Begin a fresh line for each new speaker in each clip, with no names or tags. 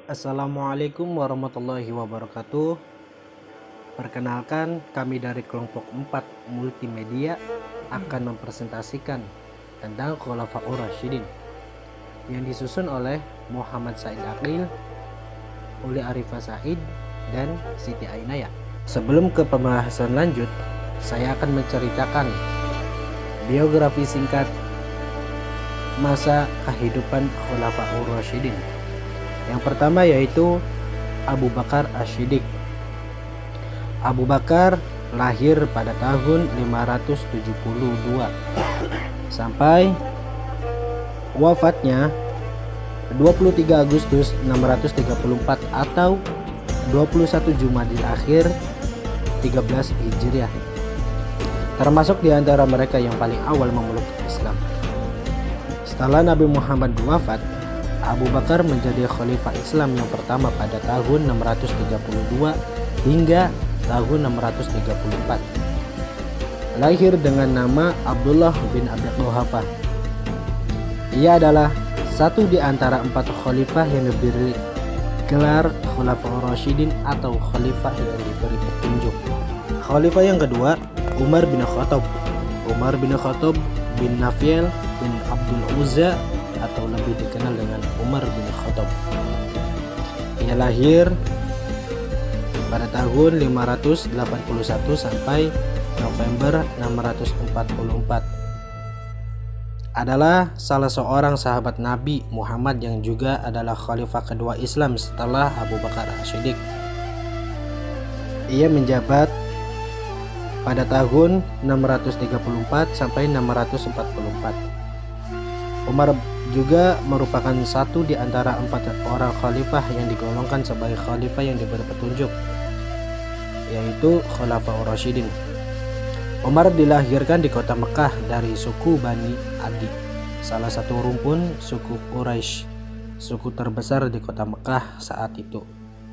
Assalamualaikum warahmatullahi wabarakatuh. Perkenalkan, kami dari kelompok 4 multimedia akan mempresentasikan tentang Khulafaur Rasyidin yang disusun oleh Muhammad Said Aqil, Uli Arifah Said, dan Siti Ainaya. Sebelum ke pembahasan lanjut, saya akan menceritakan biografi singkat masa kehidupan Khulafaur Rasyidin. Yang pertama yaitu Abu Bakar Asy-Shiddiq. Abu Bakar lahir pada tahun 572 sampai wafatnya 23 Agustus 634 atau 21 Jumadil Akhir 13 Hijriah. Termasuk di antara mereka yang paling awal memeluk Islam. Setelah Nabi Muhammad wafat, Abu Bakar menjadi khalifah Islam yang pertama pada tahun 632 hingga tahun 634. Lahir dengan nama Abdullah bin Abi Quhafah. Ia adalah satu di antara 4 khalifah yang diberi gelar Khulafaur Rasyidin atau khalifah yang diberi petunjuk. Khalifah yang kedua, Umar bin Khattab. Umar bin Khattab bin Nafiel bin Abdul Uzza atau lebih dikenal dengan Umar bin Khattab. Ia lahir pada tahun 581 sampai November 644. Adalah salah seorang sahabat Nabi Muhammad yang juga adalah khalifah kedua Islam setelah Abu Bakar Asy-Shiddiq. Ia menjabat pada tahun 634 sampai 644. Umar juga merupakan satu di antara 4 orang khalifah yang digolongkan sebagai khalifah yang diberi petunjuk, yaitu Khulafaur Rasyidin. Umar dilahirkan di kota Mekah dari suku Bani Adi, salah satu rumpun suku Quraisy, suku terbesar di kota Mekah saat itu.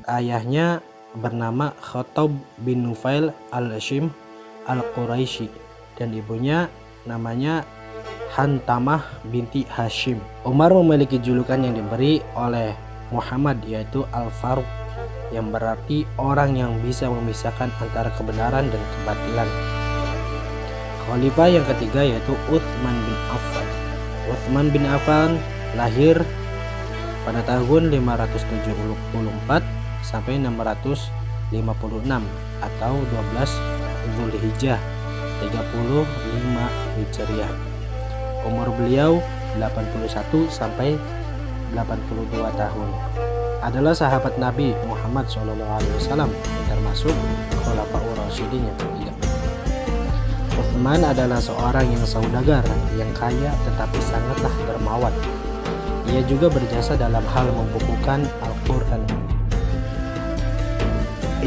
Ayahnya bernama Khattab bin Nufail al-Hashim al-Quraisy dan ibunya namanya Hantamah binti Hashim. Umar memiliki julukan yang diberi oleh Muhammad yaitu Al-Faruq, yang berarti orang yang bisa memisahkan antara kebenaran dan kebatilan. Khalifah yang ketiga yaitu Utsman bin Affan. Utsman bin Affan lahir pada tahun 574 sampai 656 atau 12 Zulhijjah 35 Hijriah. Umur beliau 81 sampai 82 tahun. Adalah sahabat Nabi Muhammad SAW, termasuk Khulafaur Rasyidin yang ketiga. Utsman adalah seorang yang saudagar, yang kaya tetapi sangatlah dermawan. Ia juga berjasa dalam hal membukukan Al-Quran.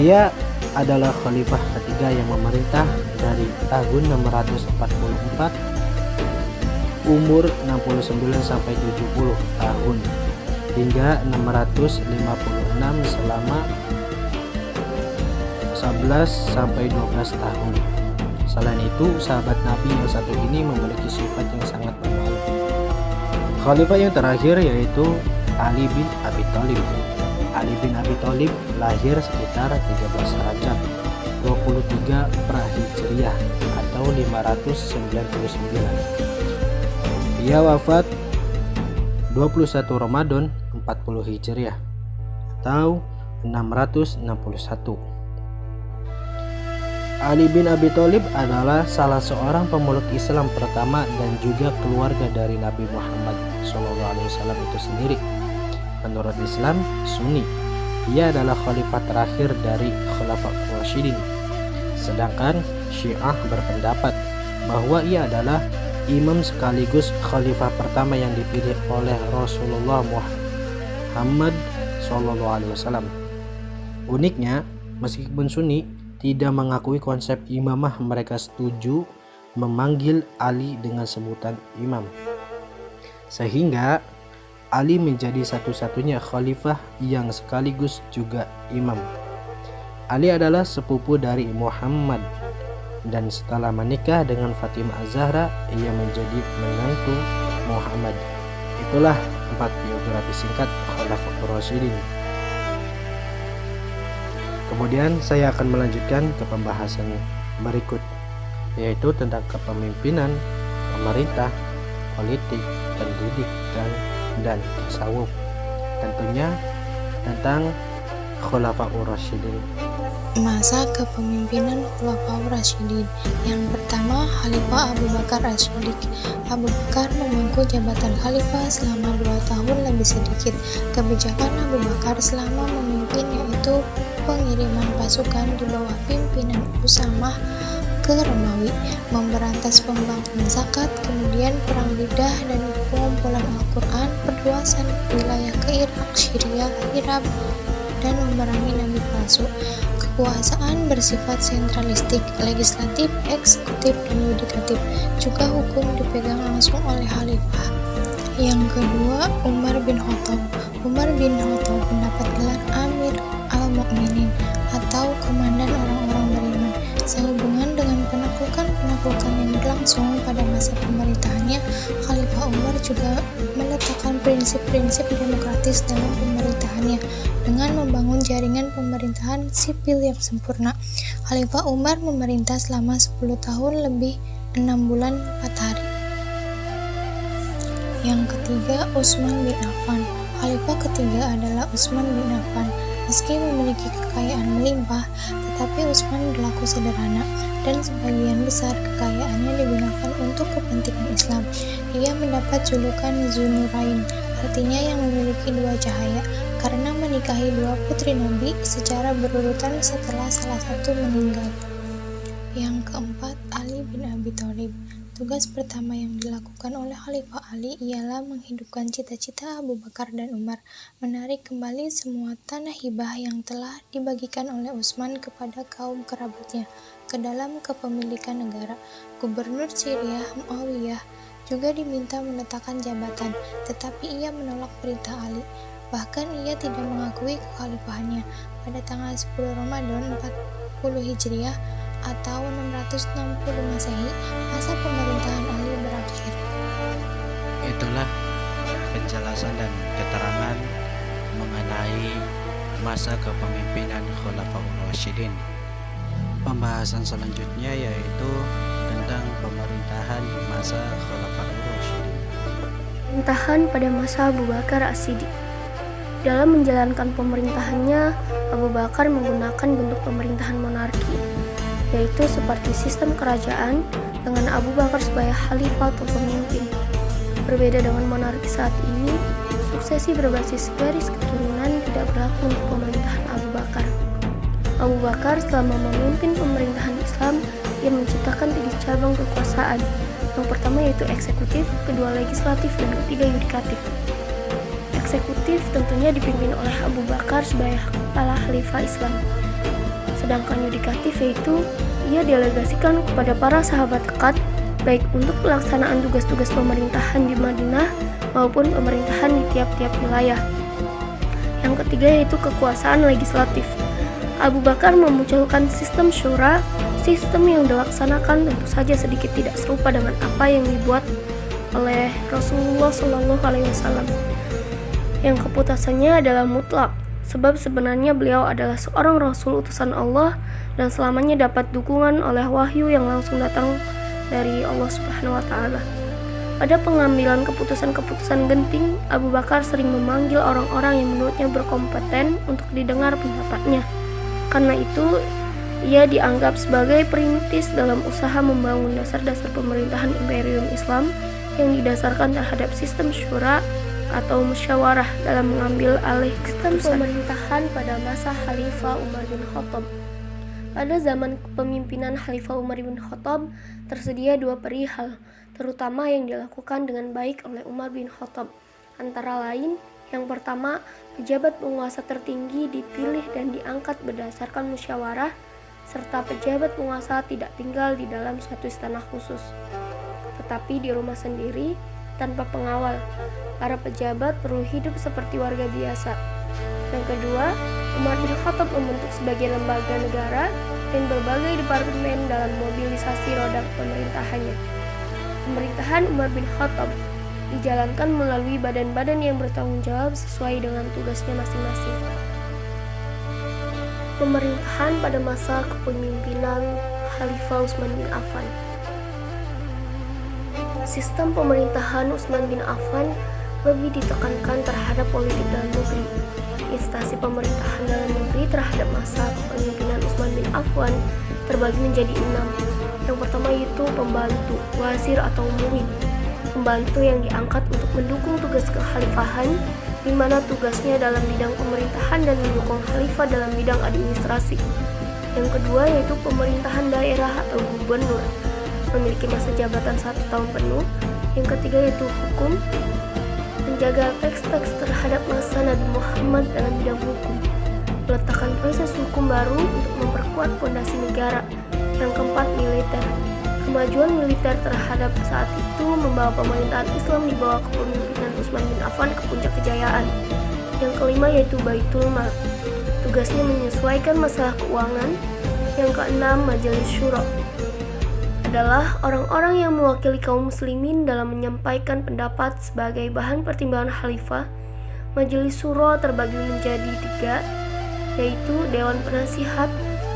Ia adalah khalifah ketiga yang memerintah dari tahun 644 umur 69 sampai 70 tahun hingga 656 selama 11 sampai 12 tahun. Selain itu, sahabat Nabi yang satu ini memiliki sifat yang sangat pemalu. Khalifah yang terakhir yaitu Ali bin Abi Thalib. Ali bin Abi Thalib lahir sekitar 13 Rajab 23 Prahijriyah atau 599. Ia wafat 21 Ramadan 40 Hijriah atau 661. Ali bin Abi Thalib adalah salah seorang pemeluk Islam pertama dan juga keluarga dari Nabi Muhammad SAW itu sendiri. Menurut Islam Sunni, ia adalah khalifah terakhir dari Khulafaur Rasyidin. Sedangkan Syiah berpendapat bahwa ia adalah imam sekaligus khalifah pertama yang dipilih oleh Rasulullah Muhammad SAW. Uniknya, meskipun Sunni tidak mengakui konsep imamah, mereka setuju memanggil Ali dengan sebutan imam. Sehingga Ali menjadi satu-satunya khalifah yang sekaligus juga imam. Ali adalah sepupu dari Muhammad dan setelah menikah dengan Fatimah Az-Zahra, ia menjadi menantu Muhammad. Itulah 4 biografi singkat Khulafaur Rasyidin. Kemudian saya akan melanjutkan ke pembahasan berikut, yaitu tentang kepemimpinan, pemerintah, politik, pendidikan, dan tasawuf. Tentunya tentang Khulafaur Rasyidin.
Masa kepemimpinan Khulafaur Rasyidin. Yang pertama, Khalifah Abu Bakar As-Siddiq. Abu Bakar memangku jabatan khalifah selama 2 tahun lebih sedikit. Kebijakan Abu Bakar selama memimpin yaitu pengiriman pasukan di bawah pimpinan Usamah ke Romawi, memberantas pembangkang zakat, kemudian perang lidah dan pengumpulan Al-Quran, perluasan wilayah ke Irak, Syria, Irak, dan memerangi nabi palsu. Kekuasaan bersifat sentralistik, legislatif, eksekutif, dan yudikatif. Juga hukum dipegang langsung oleh khalifah. Yang kedua, Umar bin Khattab. Umar bin Khattab mendapat gelar Amir al-Mu'minin atau komandan orang-orang beriman. Sehubungan dengan penaklukan yang berlangsung pada masa pemerintahannya, Khalifah Umar juga meletakkan prinsip-prinsip demokratis dalam pemerintahannya dengan membangun jaringan pemerintahan sipil yang sempurna. Khalifah Umar memerintah selama 10 tahun lebih 6 bulan 4 hari. Yang ketiga, Utsman bin Affan. Khalifah ketiga adalah Utsman bin Affan. Meski memiliki kekayaan melimpah, tetapi Utsman berlaku sederhana dan sebagian besar kekayaannya digunakan untuk kepentingan Islam. Ia mendapat julukan Dzunurain, artinya yang memiliki 2 cahaya, karena menikahi 2 putri Nabi secara berurutan setelah salah satu meninggal. Yang keempat, Ali bin Abi Thalib. Tugas pertama yang dilakukan oleh Khalifah Ali ialah menghidupkan cita-cita Abu Bakar dan Umar, menarik kembali semua tanah hibah yang telah dibagikan oleh Utsman kepada kaum kerabatnya ke dalam kepemilikan negara. Gubernur Syria Muawiyah juga diminta meletakkan jabatan, tetapi ia menolak perintah Ali. Bahkan ia tidak mengakui kekhalifahannya. Pada tanggal 10 Ramadan 40 Hijriah atau 660 Masehi, masa pemerintahan Ali berakhir.
Itulah penjelasan dan keterangan mengenai masa kepemimpinan Khulafaur Rasyidin. Pembahasan selanjutnya yaitu tentang pemerintahan di masa Khulafaur Rasyidin.
Pemerintahan pada masa Abu Bakar As-Siddiq. Dalam menjalankan pemerintahannya, Abu Bakar menggunakan bentuk pemerintahan monarki, yaitu seperti sistem kerajaan dengan Abu Bakar sebagai khalifah atau pemimpin. Berbeda dengan monarki saat ini, suksesi berbasis garis keturunan tidak berlaku untuk pemerintahan Abu Bakar. Abu Bakar selama memimpin pemerintahan Islam, ia menciptakan 3 cabang kekuasaan. Yang pertama yaitu eksekutif, kedua legislatif, dan ketiga yudikatif. Eksekutif tentunya dipimpin oleh Abu Bakar sebagai kepala khalifah Islam. Sedangkan yudikatif yaitu ia delegasikan kepada para sahabat dekat, baik untuk pelaksanaan tugas-tugas pemerintahan di Madinah maupun pemerintahan di tiap-tiap wilayah. Yang ketiga yaitu kekuasaan legislatif. Abu Bakar memunculkan sistem syura, sistem yang dilaksanakan tentu saja sedikit tidak serupa dengan apa yang dibuat oleh Rasulullah SAW. Yang keputusannya adalah mutlak, sebab sebenarnya beliau adalah seorang Rasul utusan Allah dan selamanya dapat dukungan oleh wahyu yang langsung datang dari Allah Subhanahu wa Ta'ala. Pada pengambilan keputusan-keputusan genting, Abu Bakar sering memanggil orang-orang yang menurutnya berkompeten untuk didengar pendapatnya. Karena itu, ia dianggap sebagai perintis dalam usaha membangun dasar-dasar pemerintahan Imperium Islam yang didasarkan terhadap sistem syura atau musyawarah dalam mengambil alih sistem pemerintahan pada masa Khalifah Umar bin Khattab. Pada zaman kepemimpinan Khalifah Umar bin Khattab, tersedia 2 perihal, terutama yang dilakukan dengan baik oleh Umar bin Khattab. Antara lain, yang pertama, pejabat penguasa tertinggi dipilih dan diangkat berdasarkan musyawarah, serta pejabat penguasa tidak tinggal di dalam suatu istana khusus, tetapi di rumah sendiri tanpa pengawal. Para pejabat perlu hidup seperti warga biasa. Yang kedua, Umar bin Khattab membentuk sebagai lembaga negara dan berbagai departemen dalam mobilisasi roda pemerintahannya. Pemerintahan Umar bin Khattab dijalankan melalui badan-badan yang bertanggung jawab sesuai dengan tugasnya masing-masing. Pemerintahan pada masa kepemimpinan Khalifah Utsman bin Affan. Sistem pemerintahan Utsman bin Affan lebih ditekankan terhadap politik dalam negeri. Instansi pemerintahan dalam negeri terhadap masa kepemimpinan Utsman bin Affan terbagi menjadi 6. Yang pertama yaitu pembantu, wazir atau muwin. Pembantu yang diangkat untuk mendukung tugas kekhalifahan, di mana tugasnya dalam bidang pemerintahan dan mendukung khalifah dalam bidang administrasi. Yang kedua yaitu pemerintahan daerah atau gubernur, memiliki masa jabatan 1 tahun penuh. Yang ketiga yaitu hukum, menjaga teks-teks terhadap masa Nabi Muhammad dalam bidang hukum, meletakkan proses hukum baru untuk memperkuat fondasi negara. Yang keempat militer, kemajuan militer terhadap saat itu membawa pemerintahan Islam di bawah kepemimpinan Utsman bin Affan ke puncak kejayaan. Yang kelima yaitu Baitul Mal, tugasnya menyesuaikan masalah keuangan. Yang keenam Majelis Syuro, adalah orang-orang yang mewakili kaum muslimin dalam menyampaikan pendapat sebagai bahan pertimbangan khalifah. Majelis Syuro terbagi menjadi 3, yaitu Dewan Penasihat,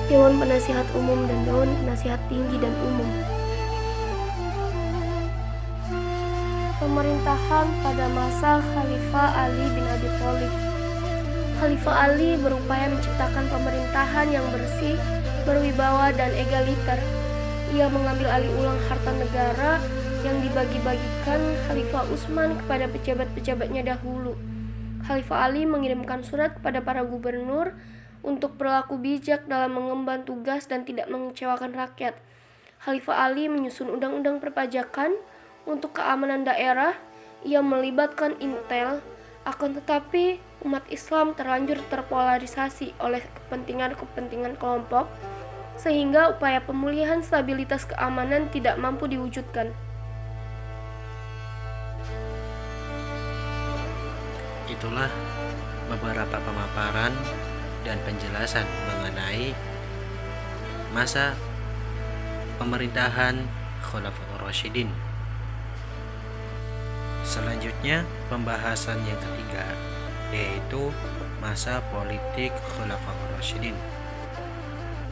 Dewan Penasihat Umum, dan Dewan Penasihat Tinggi dan Umum. Pemerintahan pada masa Khalifah Ali bin Abi Thalib. Khalifah Ali berupaya menciptakan pemerintahan yang bersih, berwibawa, dan egaliter. Ia mengambil alih ulang harta negara yang dibagi-bagikan Khalifah Utsman kepada pejabat-pejabatnya dahulu. Khalifah Ali mengirimkan surat kepada para gubernur untuk berlaku bijak dalam mengemban tugas dan tidak mengecewakan rakyat. Khalifah Ali menyusun undang-undang perpajakan untuk keamanan daerah. Ia melibatkan intel, akan tetapi umat Islam terlanjur terpolarisasi oleh kepentingan-kepentingan kelompok, sehingga upaya pemulihan stabilitas keamanan tidak mampu diwujudkan.
Itulah beberapa pemaparan dan penjelasan mengenai masa pemerintahan Khulafaur Rasyidin. Selanjutnya, pembahasan yang ketiga yaitu masa politik Khulafaur Rasyidin.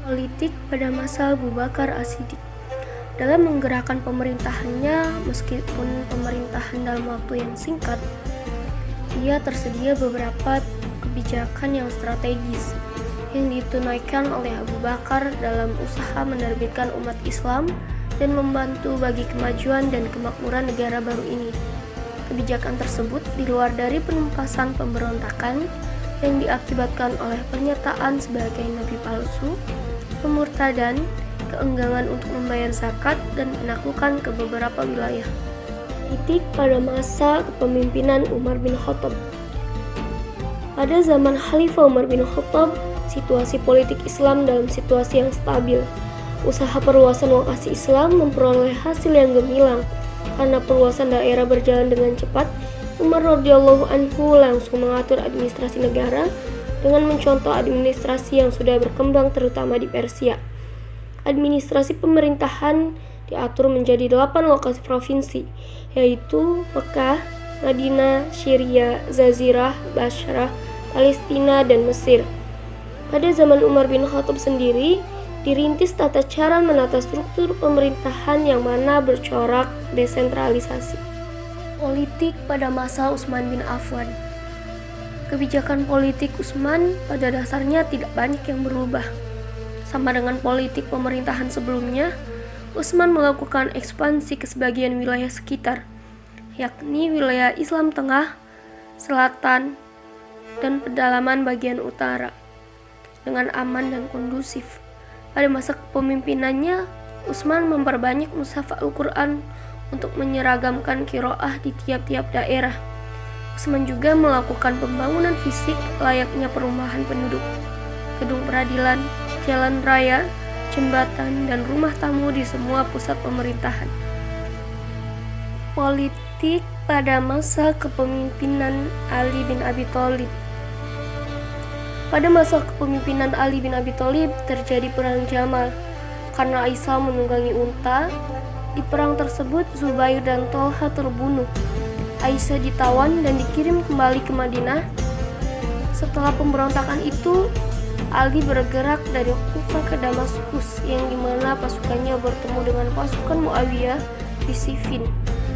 Politik pada masa Abu Bakar As-Siddiq. Dalam menggerakkan pemerintahannya, meskipun pemerintahan dalam waktu yang singkat, ia tersedia beberapa kebijakan yang strategis yang ditunaikan oleh Abu Bakar dalam usaha menerbitkan umat Islam dan membantu bagi kemajuan dan kemakmuran negara baru ini. Kebijakan tersebut di luar dari penumpasan pemberontakan yang diakibatkan oleh pernyataan sebagai nabi palsu, pemurtadan, keengganan untuk membayar zakat, dan penaklukan ke beberapa wilayah. Politik pada masa kepemimpinan Umar bin Khattab. Pada zaman Khalifah Umar bin Khattab, situasi politik Islam dalam situasi yang stabil. Usaha perluasan lokasi Islam memperoleh hasil yang gemilang. Karena perluasan daerah berjalan dengan cepat, Umar radhiyallahu anhu langsung mengatur administrasi negara dengan mencontoh administrasi yang sudah berkembang terutama di Persia. Administrasi pemerintahan diatur menjadi 8 lokasi provinsi, yaitu Mekah, Madinah, Syria, Jazirah, Basrah, Palestina, dan Mesir. Pada zaman Umar bin Khattab sendiri, dirintis tata cara menata struktur pemerintahan yang mana bercorak desentralisasi. Politik pada masa Utsman bin Affan. Kebijakan politik Utsman pada dasarnya tidak banyak yang berubah. Sama dengan politik pemerintahan sebelumnya, Utsman melakukan ekspansi ke sebagian wilayah sekitar, yakni wilayah Islam Tengah, Selatan, dan pedalaman bagian utara, dengan aman dan kondusif. Pada masa kepemimpinannya, Utsman memperbanyak mushaf Al-Quran untuk menyeragamkan qiraah di tiap-tiap daerah. Utsman juga melakukan pembangunan fisik layaknya perumahan penduduk, gedung peradilan, jalan raya, jembatan, dan rumah tamu di semua pusat pemerintahan. Politik pada masa kepemimpinan Ali bin Abi Thalib. Pada masa kepemimpinan Ali bin Abi Thalib terjadi perang Jamal. Karena Aisyah menunggangi unta, di perang tersebut Zubair dan Tolha terbunuh. Aisyah ditawan dan dikirim kembali ke Madinah. Setelah pemberontakan itu, Ali bergerak dari Kufah ke Damaskus, yang dimana pasukannya bertemu dengan pasukan Muawiyah di Siffin,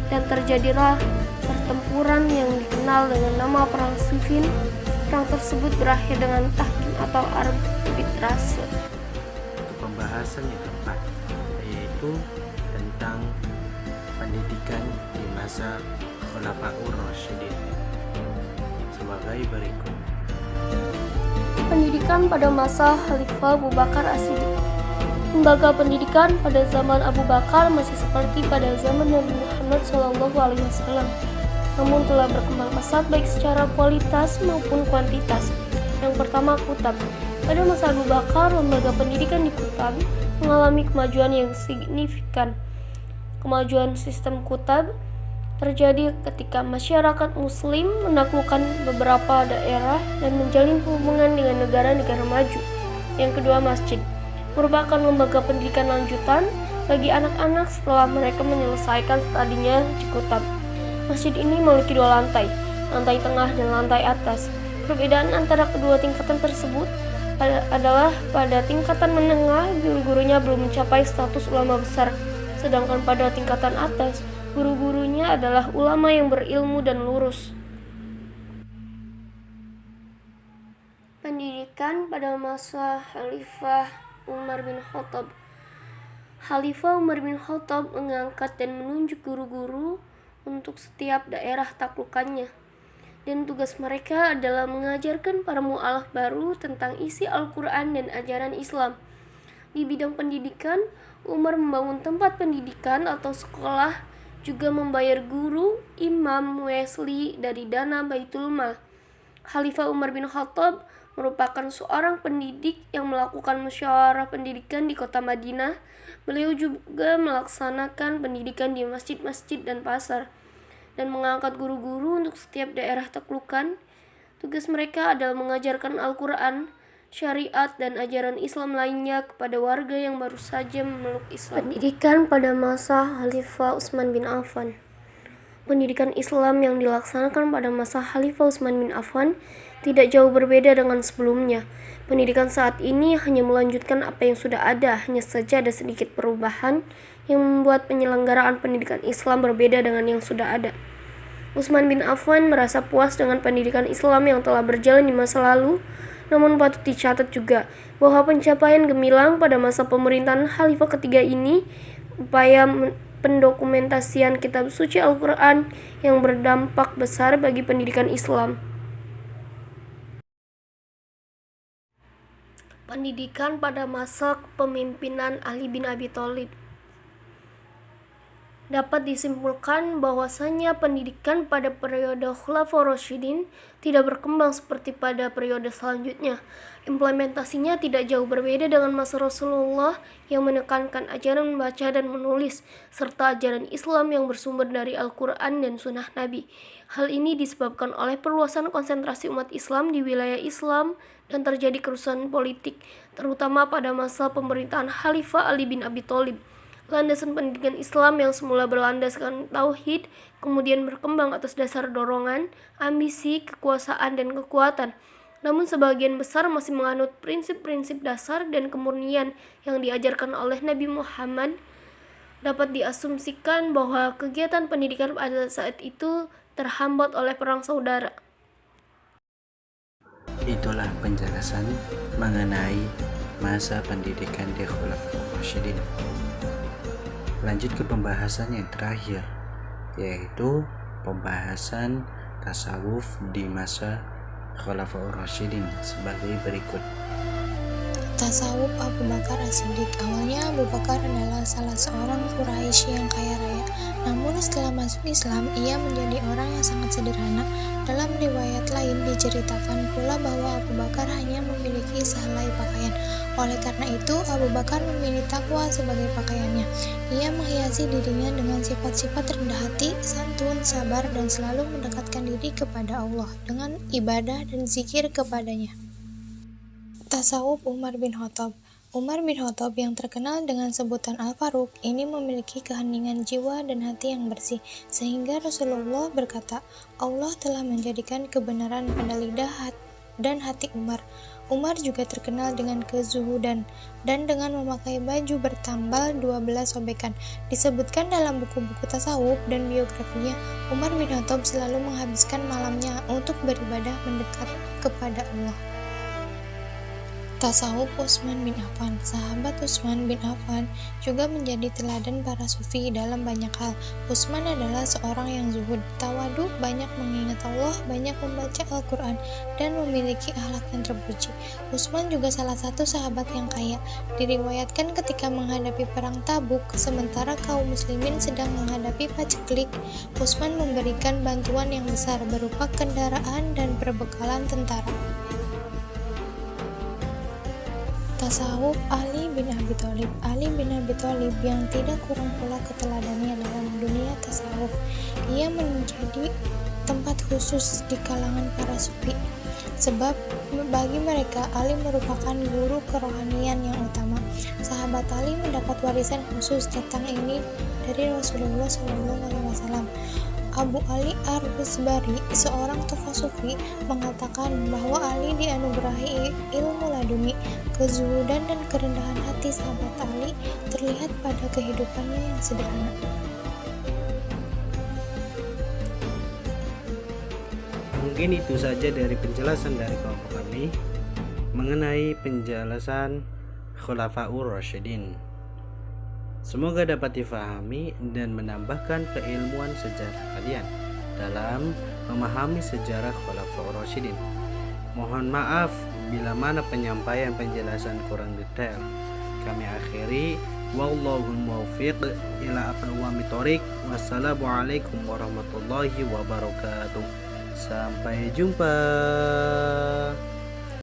dan terjadilah pertempuran yang dikenal dengan nama Perang Siffin. Perang tersebut berakhir dengan tahkim atau arbitrase.
Pembahasan yang keempat yaitu tentang pendidikan di masa Khulafaur Rasyidin sebagai berikut.
Pendidikan pada masa Khalifah Abu Bakar As-Siddiq. Lembaga pendidikan pada zaman Abu Bakar masih seperti pada zaman Nabi Muhammad SAW, namun telah berkembang pesat baik secara kualitas maupun kuantitas. Yang pertama, Kutab. Pada masa Abu Bakar, lembaga pendidikan di Kutab mengalami kemajuan yang signifikan. Kemajuan sistem Kutab terjadi ketika masyarakat muslim menaklukkan beberapa daerah dan menjalin hubungan dengan negara-negara maju. Yang kedua, masjid merupakan lembaga pendidikan lanjutan bagi anak-anak setelah mereka menyelesaikan studinya di Kutab. Masjid ini memiliki dua lantai, lantai tengah dan lantai atas. Perbedaan antara kedua tingkatan tersebut adalah pada tingkatan menengah, guru-gurunya belum mencapai status ulama besar, sedangkan pada tingkatan atas, guru-gurunya adalah ulama yang berilmu dan lurus. Pendidikan pada masa Khalifah Umar bin Khattab. Khalifah Umar bin Khattab mengangkat dan menunjuk guru-guru untuk setiap daerah taklukannya, dan tugas mereka adalah mengajarkan para mu'alaf baru tentang isi Al-Quran dan ajaran Islam. Di bidang pendidikan, Umar membangun tempat pendidikan atau sekolah, juga membayar guru, imam, Wesley dari dana Baitul Mal. Khalifah Umar bin Khattab merupakan seorang pendidik yang melakukan musyawarah pendidikan di kota Madinah. Beliau juga melaksanakan pendidikan di masjid-masjid dan pasar, dan mengangkat guru-guru untuk setiap daerah taklukan. Tugas mereka adalah mengajarkan Al-Quran, syariat, dan ajaran Islam lainnya kepada warga yang baru saja memeluk Islam. Pendidikan pada masa Khalifah Utsman bin Affan. Pendidikan Islam yang dilaksanakan pada masa Khalifah Utsman bin Affan tidak jauh berbeda dengan sebelumnya. Pendidikan saat ini hanya melanjutkan apa yang sudah ada, hanya saja ada sedikit perubahan yang membuat penyelenggaraan pendidikan Islam berbeda dengan yang sudah ada. Utsman bin Affan merasa puas dengan pendidikan Islam yang telah berjalan di masa lalu, namun patut dicatat juga bahwa pencapaian gemilang pada masa pemerintahan Khalifah ketiga ini, upaya pendokumentasian kitab suci Al-Quran yang berdampak besar bagi pendidikan Islam. Pendidikan pada masa kepemimpinan Ali bin Abi Thalib. Dapat disimpulkan bahwasanya pendidikan pada periode Khulafaur Rasyidin tidak berkembang seperti pada periode selanjutnya. Implementasinya tidak jauh berbeda dengan masa Rasulullah yang menekankan ajaran membaca dan menulis, serta ajaran Islam yang bersumber dari Al-Quran dan Sunnah Nabi. Hal ini disebabkan oleh perluasan konsentrasi umat Islam di wilayah Islam dan terjadi kerusuhan politik, terutama pada masa pemerintahan Khalifah Ali bin Abi Thalib. Landasan pendidikan Islam yang semula berlandaskan tauhid kemudian berkembang atas dasar dorongan, ambisi, kekuasaan, dan kekuatan. Namun sebagian besar masih menganut prinsip-prinsip dasar dan kemurnian yang diajarkan oleh Nabi Muhammad. Dapat diasumsikan bahwa kegiatan pendidikan pada saat itu terhambat oleh perang saudara.
Itulah penjelasan mengenai masa pendidikan di Khulafaur Rasyidin. Lanjut ke pembahasan yang terakhir, yaitu pembahasan tasawuf di masa Khulafaur Rasyidin sebagai berikut.
Tasawuf Abu Bakar As-Siddiq. Awalnya Abu Bakar adalah salah seorang Quraisy yang kaya raya. Namun setelah masuk Islam, ia menjadi orang yang sangat sederhana. Dalam riwayat lain diceritakan pula bahwa Abu Bakar hanya memiliki sehelai pakaian. Oleh karena itu, Abu Bakar memilih takwa sebagai pakaiannya. Ia menghiasi dirinya dengan sifat-sifat rendah hati, santun, sabar, dan selalu mendekatkan diri kepada Allah dengan ibadah dan zikir kepadanya. Tasawuf Umar bin Khattab. Umar bin Khattab yang terkenal dengan sebutan Al-Faruq ini memiliki keheningan jiwa dan hati yang bersih, sehingga Rasulullah berkata, Allah telah menjadikan kebenaran pada lidah dan hati Umar. Umar juga terkenal dengan kezuhudan dan dengan memakai baju bertambal 12 sobekan. Disebutkan dalam buku-buku tasawuf dan biografinya, Umar bin Khattab selalu menghabiskan malamnya untuk beribadah mendekat kepada Allah. Tasawuf Utsman bin Affan. Sahabat Utsman bin Affan juga menjadi teladan para sufi dalam banyak hal. Utsman adalah seorang yang zuhud, tawadu, banyak mengingat Allah, banyak membaca Al-Quran, dan memiliki akhlak yang terpuji. Utsman juga salah satu sahabat yang kaya. Diriwayatkan ketika menghadapi perang Tabuk, sementara kaum muslimin sedang menghadapi paceklik, Utsman memberikan bantuan yang besar berupa kendaraan dan perbekalan tentara. Tasawuf Ali bin Abi Thalib. Ali bin Abi Thalib yang tidak kurang pula keteladannya dalam dunia tasawuf. Ia menjadi tempat khusus di kalangan para sufi. Sebab bagi mereka Ali merupakan guru kerohanian yang utama. Sahabat Ali mendapat warisan khusus tentang ini dari Rasulullah SAW. Abu Ali Ar-Rizbari, seorang tokoh sufi, mengatakan bahwa Ali dianugerahi ilmu laduni. Kezuhudan dan kerendahan hati sahabat Ali terlihat pada kehidupannya yang sederhana.
Mungkin itu saja dari penjelasan dari kelompok kami mengenai penjelasan Khulafaur Rasyidin. Semoga dapat difahami dan menambahkan keilmuan sejarah kalian dalam memahami sejarah Khulafaur Rasyidin. Mohon maaf bila mana penyampaian penjelasan kurang detail. Kami akhiri, wallahul muwaffiq ila aqwamit thoriq. Wassalamualaikum warahmatullahi wabarakatuh. Sampai jumpa.